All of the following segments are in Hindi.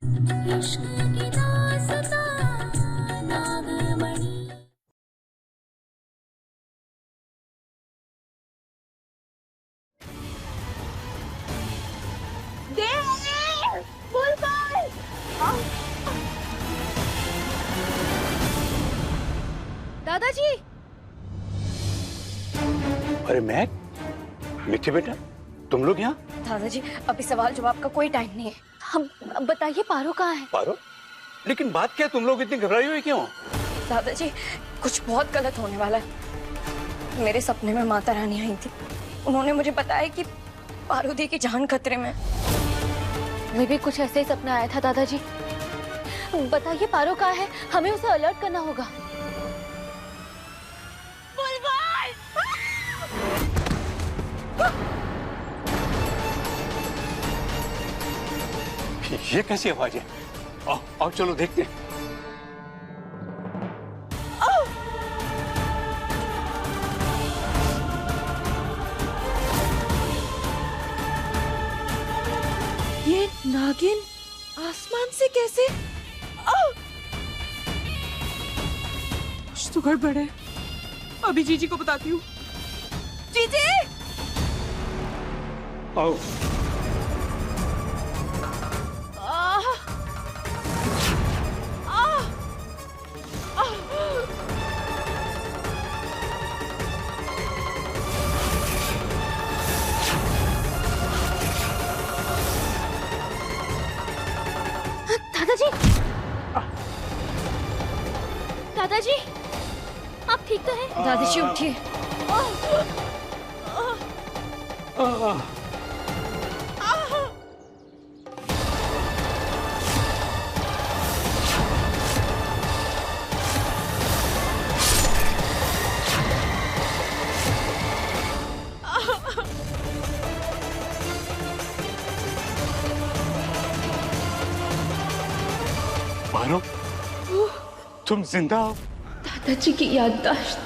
इश्क की दास्तां नागमणि। दादाजी। अरे मैं मिठी बेटा, तुम लोग यहाँ? दादाजी अभी सवाल जवाब का कोई टाइम नहीं है। हम बताइए पारो कहाँ है? पारो? लेकिन बात क्या, तुम लोग इतनी घबराई हुई क्यों? दादाजी कुछ बहुत गलत होने वाला है। मेरे सपने में माता रानी आई थी। उन्होंने मुझे बताया कि पारो दी की जान खतरे में। मुझे भी कुछ ऐसे ही सपना आया था दादाजी। बताइए पारो कहाँ है? हमें उसे अलर्ट करना होगा। ये कैसी आवाज है? आओ आओ चलो देखते हैं। ये नागिन आसमान से कैसे? कुछ तो गड़बड़ है। अभी जीजी को बताती हूँ। जीजी! आओ। दादाजी, दादाजी, आप ठीक तो हैं? दादाजी उठिए। पारो, तुम जिंदा हो? दादाजी की याददाश्त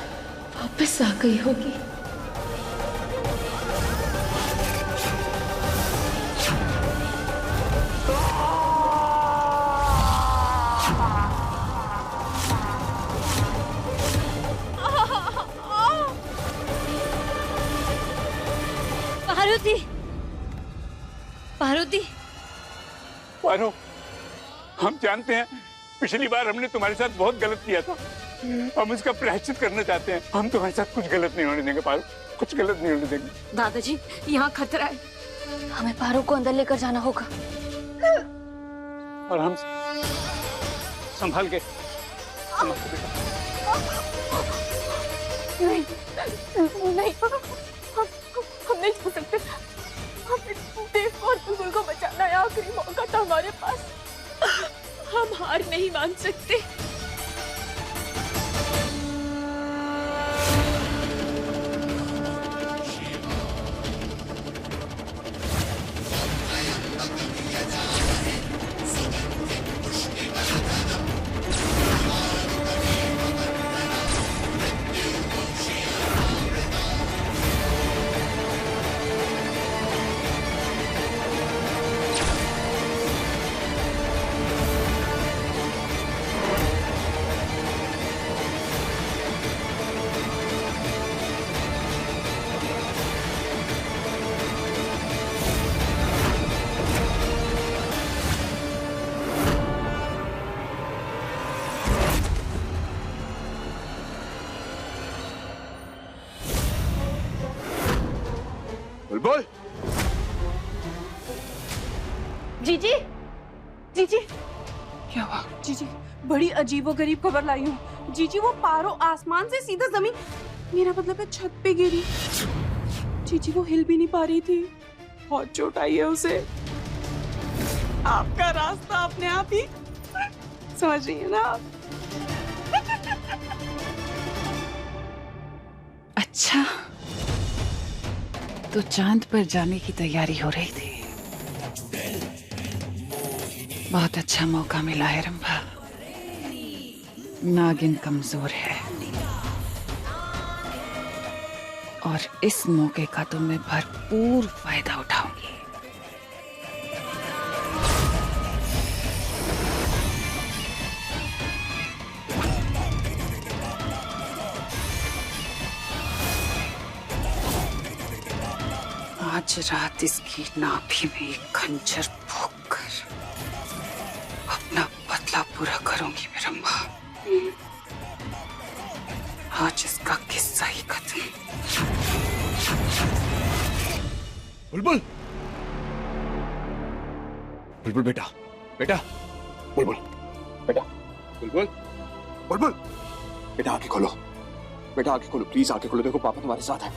वापस आ गई होगी। पार्वती, पार्वती। पारो, हम जानते हैं पिछली बार हमने तुम्हारे साथ बहुत गलत किया था। हम इसका प्रायश्चित करना चाहते हैं। हम तुम्हारे साथ कुछ गलत नहीं होने देंगे पारो, कुछ गलत नहीं होने देंगे। दादाजी यहाँ खतरा है। हमें पारो को अंदर लेकर जाना होगा। और हम संभाल के बेटा। नहीं, नहीं, हम नहीं जा सकते। हमें देव और बुलबुल को बचाना है। आखिरी मौका था हमारे पास। हम हार नहीं मान सकते। बुलबुल, जीजी, जीजी। क्या हुआ? जीजी बड़ी अजीबोगरीब खबर लाई हूँ। जीजी वो पारो आसमान से सीधा जमीन, मेरा मतलब है छत पे गिरी। जीजी वो हिल भी नहीं पा रही थी। बहुत चोट आई है उसे। आपका रास्ता अपने आप ही समझ रही है ना आप? अच्छा, तो चांद पर जाने की तैयारी हो रही थी। बहुत अच्छा मौका मिला है रंभा। नागिन कमजोर है और इस मौके का तो मैं भरपूर फायदा उठाऊंगी। रात इसकी नाभि में एक खंजर भोंक कर अपना बदला पूरा करूंगी मैं रंभा। आज इसका किस्सा ही खत्म। बुलबुल, बुलबुल बेटा, बेटा, बुलबुल, बेटा, बुलबुल, बुलबुल, बेटा आंखें खोलो, बेटा आंखें खोलो, प्लीज आंखें खोलो। देखो पापा तुम्हारे साथ है,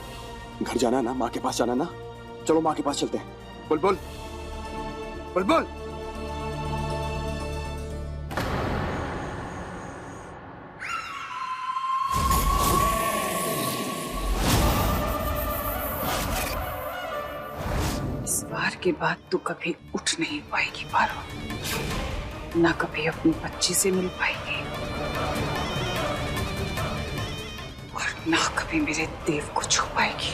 घर जाना है ना, माँ के पास जाना है ना, चलो माँ के पास चलते हैं। बुलबुल, बुलबुल, इस बार के बाद तू कभी उठ नहीं पाएगी पारो, ना कभी अपनी बच्ची से मिल पाएगी और ना कभी मेरे देव को छू पाएगी।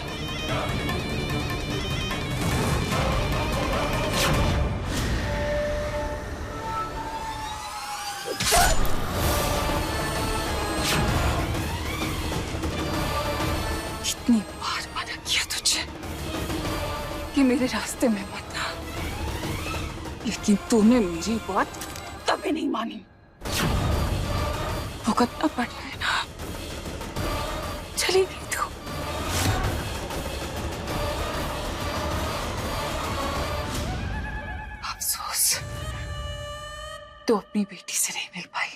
कितनी बार मना किया तुझे कि मेरे रास्ते में मत आ, लेकिन तूने मेरी बात कभी नहीं मानी। भुगतना पड़ रहा है ना, चली गई तू। अफसोस तू अपनी बेटी से नहीं मिल पाई,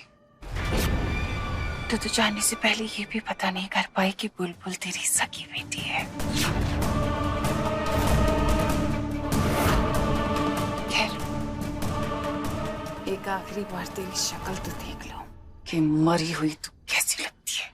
तो जाने से पहले ये भी पता नहीं कर पाई कि बुलबुल तेरी सगी बेटी है। खैर, एक आखिरी बार तेरी शक्ल तो देख लो कि मरी हुई तू कैसी लगती है।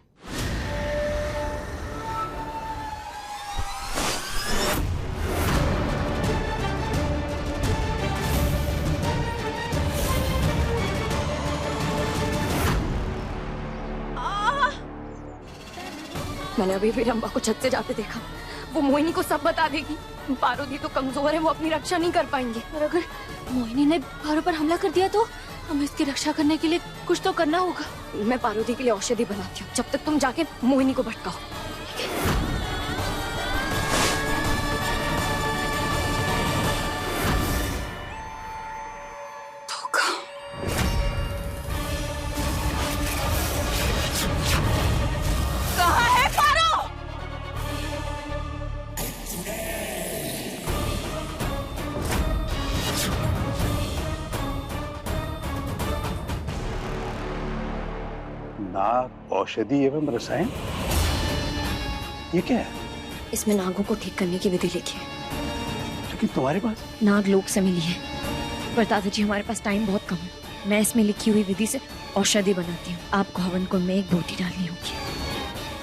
मैंने अभी भी रंभा को छत से जाते देखा। वो मोहिनी को सब बता देगी। पारो तो कमजोर है, वो अपनी रक्षा नहीं कर पाएंगे। और अगर मोहिनी ने पारो पर हमला कर दिया तो हमें इसकी रक्षा करने के लिए कुछ तो करना होगा। मैं पार्वती के लिए औषधि बनाती हूँ, जब तक तुम जाके मोहिनी को भटकाओ। नाग औषधि एवं रसायन, ये क्या है? इसमें नागों को ठीक करने की विधि लिखी है। लेकिन तुम्हारे पास नाग लोक से मिली है, पर दादाजी हमारे पास टाइम बहुत कम है। मैं इसमें लिखी हुई विधि से औषधि बनाती हूँ। आपको हवन कुंड में एक बोटी डालनी होगी,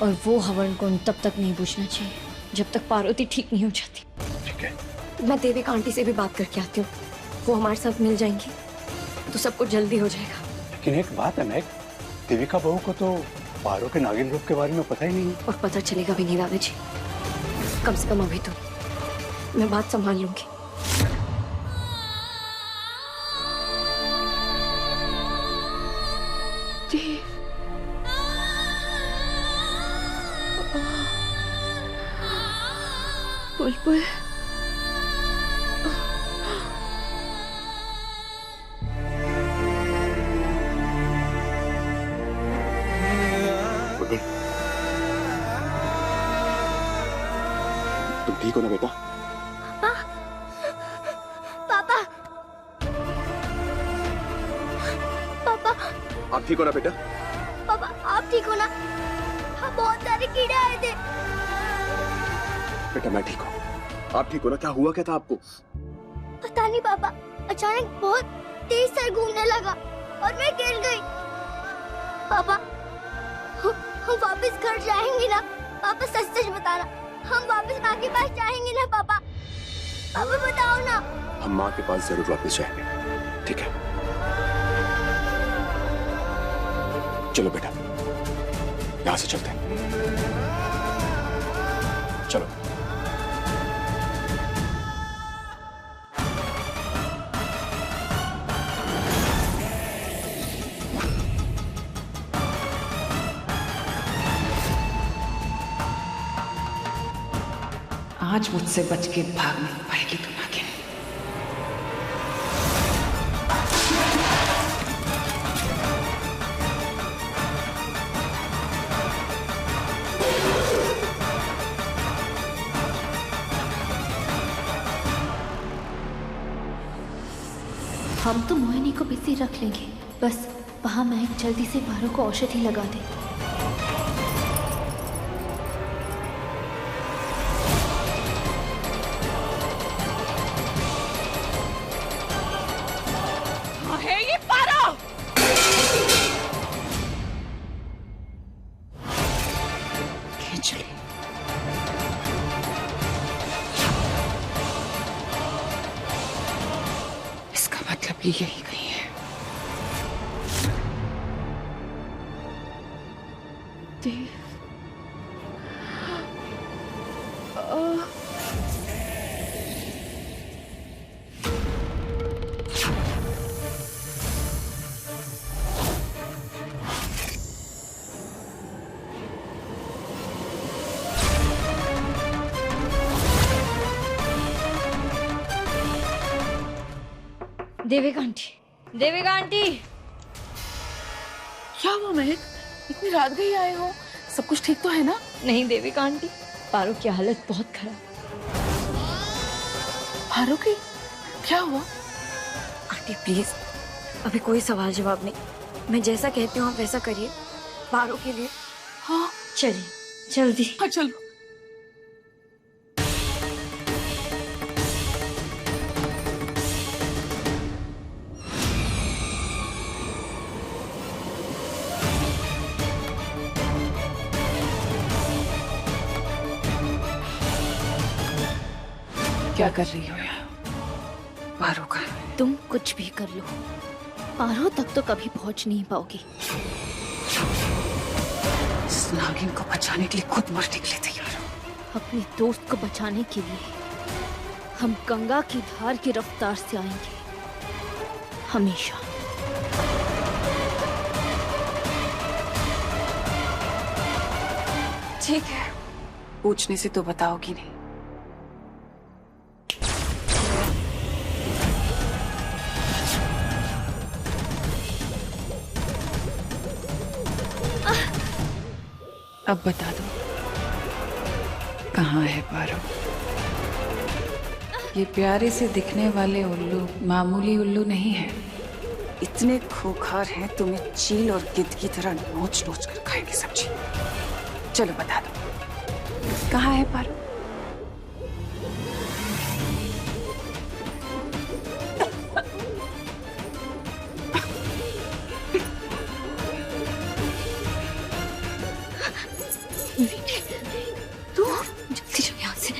और वो हवन कुंड तब तक नहीं बुझना चाहिए जब तक पार्वती ठीक नहीं हो जाती। ठीक है। मैं देविका आंटी से भी बात करके आती हूँ, वो हमारे साथ मिल जाएंगी तो सब कुछ जल्दी हो जाएगा। लेकिन एक बात है महक, देविका बहू को तो पारो के नागिन रूप के बारे में पता ही नहीं है। और पता चलेगा भी नहीं दादाजी, कम से कम अभी तो मैं बात संभाल लूंगी। बुलबुल, तुम ठीक हो ना बेटा? पापा, पापा, आप ठीक हो ना बेटा? पापा, आप ठीक हो ना? हाँ, बहुत सारे कीड़े आए थे। बेटा मैं ठीक हूँ, आप ठीक हो ना? क्या हुआ क्या था आपको? पता नहीं पापा, अचानक बहुत तेज सर घूमने लगा और मैं गिर गई। पापा, हम वापस घर जाएंगे ना? पापा सच सच बताना, हम वापस माँ के पास जाएंगे ना पापा? पापा बताओ ना। हम माँ के पास जरूर वापस जाएंगे, ठीक है? चलो बेटा, यहाँ से चलते हैं। चलो। आज मुझसे बच के भाग नहीं पाएगी तू नागिन। हम तो मोहिनी को बिजी रख लेंगे, बस वहां महक जल्दी से पारो को औषधि लगा दे। है ये पारो। खींच ले। इसका मतलब ये यही कहीं है। Devika aunty, Devika aunty. क्या हुआ महक, इतनी रात गई आए हो? सब कुछ ठीक तो है ना? नहीं देविका आंटी, पारो की हालत बहुत खराब। पारो की क्या हुआ? आंटी प्लीज, अभी कोई सवाल जवाब नहीं। मैं जैसा कहती हूँ आप वैसा करिए पारो के लिए। हाँ चलिए जल्दी। हाँ चलो। क्या कर रही हो यार? पारो का तुम कुछ भी कर लो, पारो तक तो कभी पहुंच नहीं पाओगी। इस नागिन को बचाने के लिए खुद मरने के लिए तैयार हो। अपने दोस्त को बचाने के लिए हम गंगा की धार की रफ्तार से आएंगे, हमेशा। ठीक है, पूछने से तो बताओगी नहीं। अब बता दो, कहाँ है पारो? ये प्यारे से दिखने वाले उल्लू मामूली उल्लू नहीं है। इतने खूंखार हैं, तुम्हें चील और गिद्ध की तरह नोच नोच कर खाएंगे सब्जी। चलो बता दो, कहाँ है पारो? तू जल्दी जाओ यहाँ से।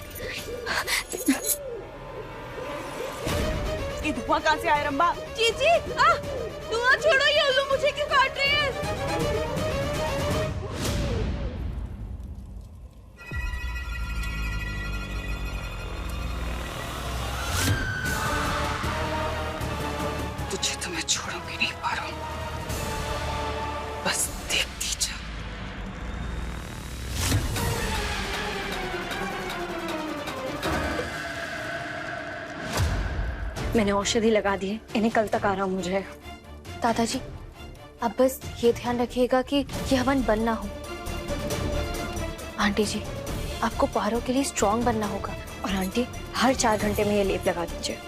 ये धुआं कहाँ से आया रंबा? चीची, धुआं छोड़ो, ये उल्लू मुझे क्यों काट रही है? तुझे तो मैं छोड़ूंगी नहीं पारो, बस देखती जा। मैंने औषधि लगा दी है, इन्हें कल तक आराम हो जाएगा। दादाजी, अब बस ये ध्यान रखिएगा कि ये हवन बंद ना हो। आंटी जी, आपको पारो के लिए स्ट्रांग बनना होगा। और आंटी, हर 4 घंटे में ये लेप लगा दीजिए।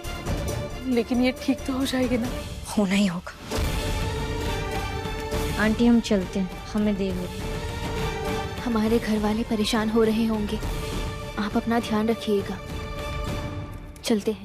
लेकिन ये ठीक तो हो जाएगी ना? होना ही होगा। आंटी हम चलते हैं, हमें देर हो रही है। हमारे घर वाले परेशान हो रहे होंगे, आप अपना ध्यान रखिएगा। चलते हैं।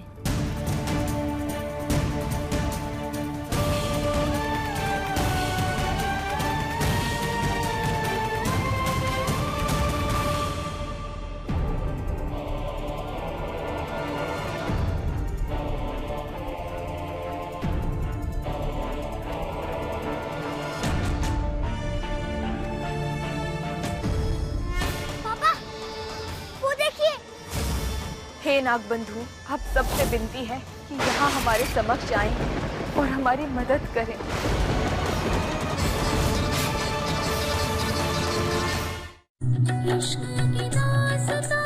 हे नागबंधु, आप सबसे विनती है कि यहाँ हमारे समक्ष आएं और हमारी मदद करें। इश्क की दास्तां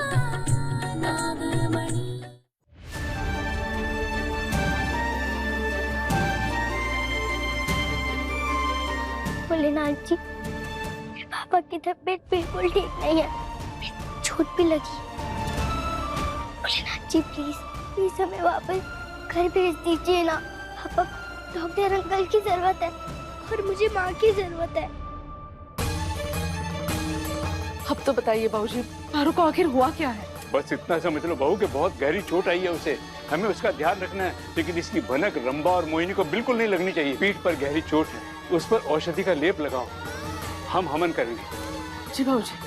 भोलेनाथ जी, मेरे पापा की तबीयत बिल्कुल ठीक नहीं है, मेरी चोट भी लगी। भोलेनाथ जी प्लीज प्लीज हमें वापस घर भेज दीजिए ना। पापा, डॉक्टर अंकल की जरूरत है और मुझे माँ की जरूरत है। अब तो बताइए बाबूजी, पारो को आखिर हुआ क्या है? बस इतना समझ लो बहू कि बहुत गहरी चोट आई है उसे। हमें उसका ध्यान रखना है, लेकिन इसकी भनक रंबा और मोहिनी को बिल्कुल नहीं लगनी चाहिए। पीठ पर गहरी चोट है, उस पर औषधि का लेप लगाओ, हम हमन करेंगे। जी बाबूजी।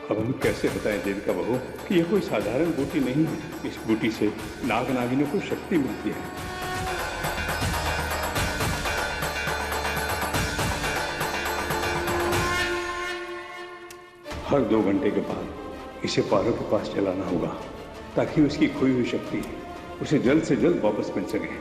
अब हम कैसे बताएं देविका बहू कि यह कोई साधारण बूटी नहीं है। इस बूटी से नाग नागिनों को शक्ति मिलती है। हर 2 घंटे के बाद इसे पारो के पास चलाना होगा, ताकि उसकी खोई हुई शक्ति उसे जल्द से जल्द वापस मिल सके।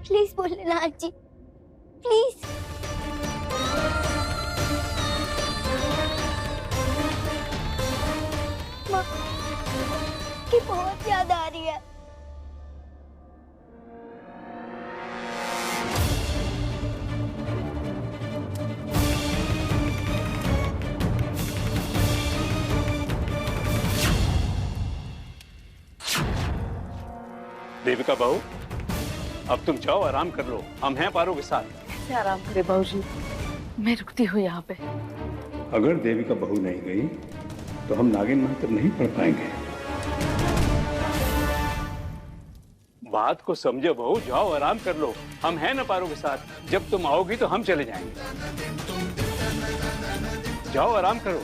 Please Bholenath ji, please. माँ की बहुत याद आ रही है। देविका बहू, अब तुम जाओ, आराम कर लो, हम हैं पारो के साथ। कैसे आराम करे बाबूजी, मैं रुकती हूँ यहाँ पे। अगर देविका बहू नहीं गई तो हम नागिन मंत्र नहीं पढ़ पाएंगे। बात को समझो बहू, जाओ आराम कर लो, हम हैं ना पारो के साथ। जब तुम आओगी तो हम चले जाएंगे। जाओ आराम करो।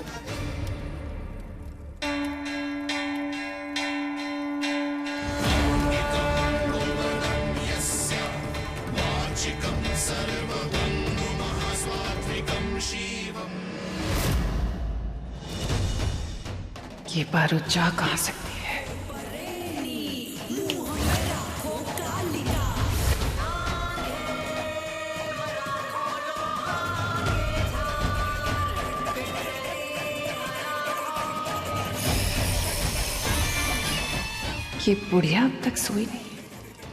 ये पारो जा कहाँ सकती है? ये बुढ़िया अब तक सोई नहीं,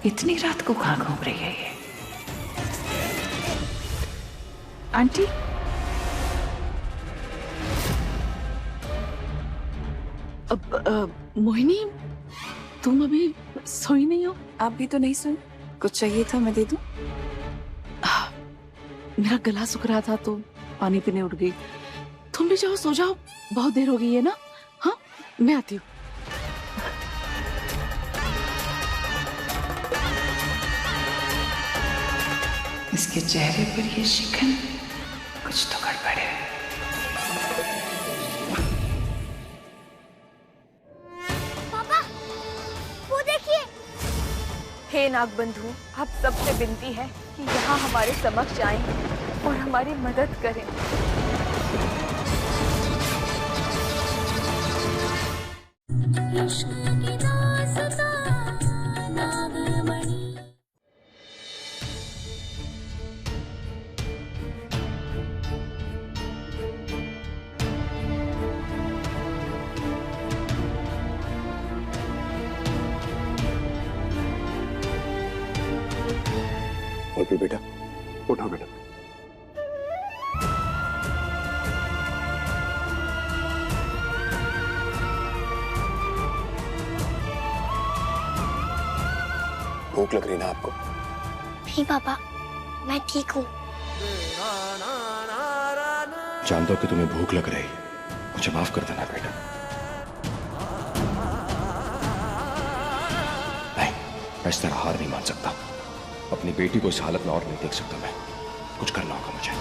इतनी रात को कहाँ घूम रही है ये? आंटी, मोहिनी, तुम अभी सोई नहीं हो? आप भी तो नहीं सुन? कुछ चाहिए था, मैं दे दूं? मेरा गला सूख रहा था तो पानी पीने उठ गई। तुम भी जाओ, सो जाओ, बहुत देर हो गई है ना। हाँ, मैं आती हूँ। इसके चेहरे पर ये शिकन, कुछ तो गड़बड़ है। पापा, वो देखिए। हे नागबंधु, आप सबसे विनती है कि यहाँ हमारे समक्ष आएं और हमारी मदद करें। और फिर बेटा, उठाओ बेटा। भूख लग रही ना आपको? नहीं पापा, मैं ठीक हूँ। जानता हूं कि तुम्हें भूख लग रही, मुझे माफ कर देना बेटा। नहीं, मैं इस तरह हार नहीं मान सकता। अपनी बेटी को इस हालत में और नहीं देख सकता मैं। कुछ करना होगा मुझे।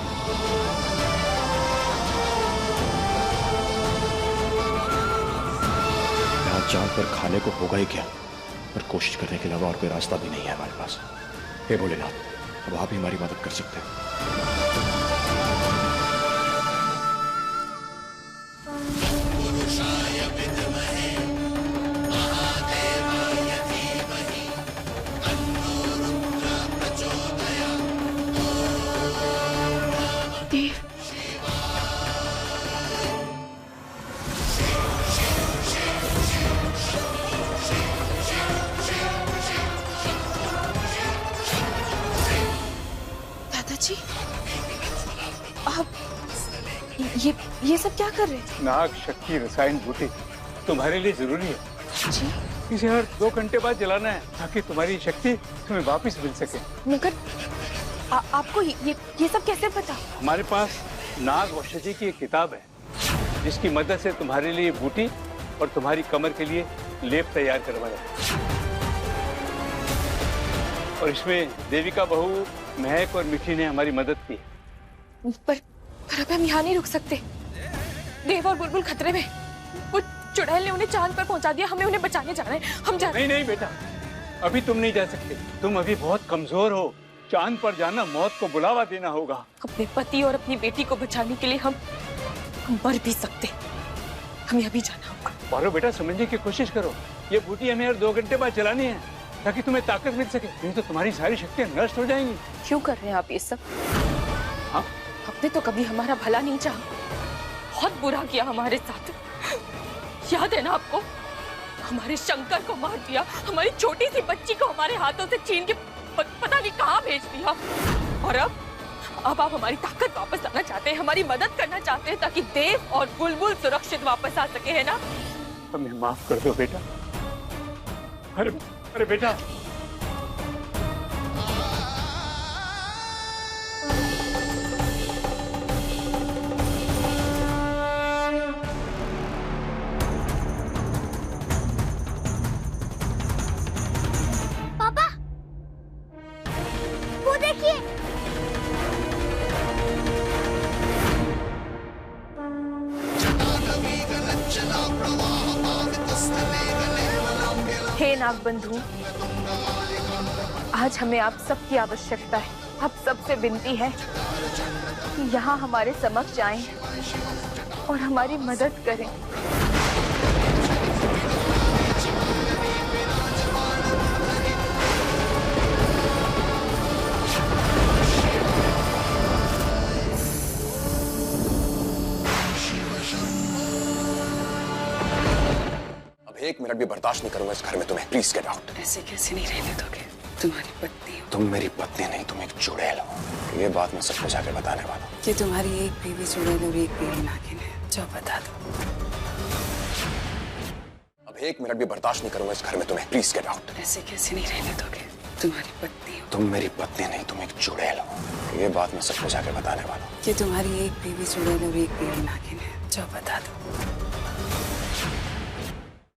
यहाँ जानकर खाने को होगा ही क्या, पर कोशिश करने के अलावा और कोई रास्ता भी नहीं है हमारे पास। हे भोलेनाथ, अब आप ही हमारी मदद कर सकते हैं। ये सब क्या कर रहे हैं? नाग शक्ति रसायन बूटी तुम्हारे लिए जरूरी है जी इसे हर 2 घंटे बाद जलाना है ताकि तुम्हारी शक्ति तुम्हें वापस मिल सके। मगर आपको ये सब कैसे पता? हमारे पास नाग औषधि की एक किताब है जिसकी मदद से तुम्हारे लिए बूटी और तुम्हारी कमर के लिए लेप तैयार करवाया। और इसमें देविका बहू महक और मिठी ने हमारी मदद की। पर अब हम यहाँ नहीं रुक सकते। देव और बुलबुल खतरे में। वो चुड़ैल ने उन्हें चांद पर पहुंचा दिया, हमें उन्हें बचाने जाना है। हम जा। नहीं बेटा, अभी तुम नहीं जा सकते। तुम अभी बहुत कमजोर हो। चांद पर जाना मौत को बुलावा देना होगा। अपने पति और अपनी बेटी को बचाने के लिए हम मर भी सकते। हमें अभी जाना होगा। पारो बेटा, समझने की कोशिश करो। ये बूटी हमें हर 2 घंटे बाद चलानी है ताकि तुम्हें ताकत मिल सके, नहीं तो तुम्हारी सारी शक्तियां नष्ट हो जाएंगी। क्यों कर रहे हैं आप ये सब? हाँ? आपने तो कभी हमारा भला नहीं चाहा, बहुत बुरा किया हमारे साथ। याद है ना आपको? हमारे शंकर को मार दिया, हमारी छोटी सी बच्ची को हमारे हाथों से छीन के पता नहीं कहाँ भेज दिया। और अब आप हमारी ताकत वापस लाना चाहते हैं, हमारी मदद करना चाहते हैं ताकि देव और बुलबुल सुरक्षित वापस आ सके, है ना? हमें माफ कर दो बेटा। अरे बेटा, पापा वो देखिए। हे नागबंधु, आज हमें आप सबकी आवश्यकता है। आप सबसे विनती है कि यहाँ हमारे समक्ष आएं और हमारी मदद करें। अब 1 मिनट भी बर्दाश्त नहीं करूंगा इस घर में तुम्हें। Please get out. ऐसे कैसे नहीं रहने दोगे? तुम्हारी पत्नी हो। तुम मेरी पत्नी नहीं, तुम एक चुड़ैल हो। ये बात मैं सबको जाके बताने वाला हूँ। कि तुम्हारी एक बीवी चुड़ैल और एक बीवी नागिन है। जो बता दो। अब 1 मिनट भी बर्दाश्त नहीं करूंगा इस घर में तुम्हें। Please get out. ऐसे कैसे नहीं रहने दोगे? तुम्हारी पत्नी हो। तुम मेरी पत्नी नहीं, तुम एक चुड़ैल हो। ये बात मैं सबको जाके बताने वाला हूँ। कि तुम्हारी एक बीवी चुड़ैल और एक बीवी नागिन है। जो बता दो।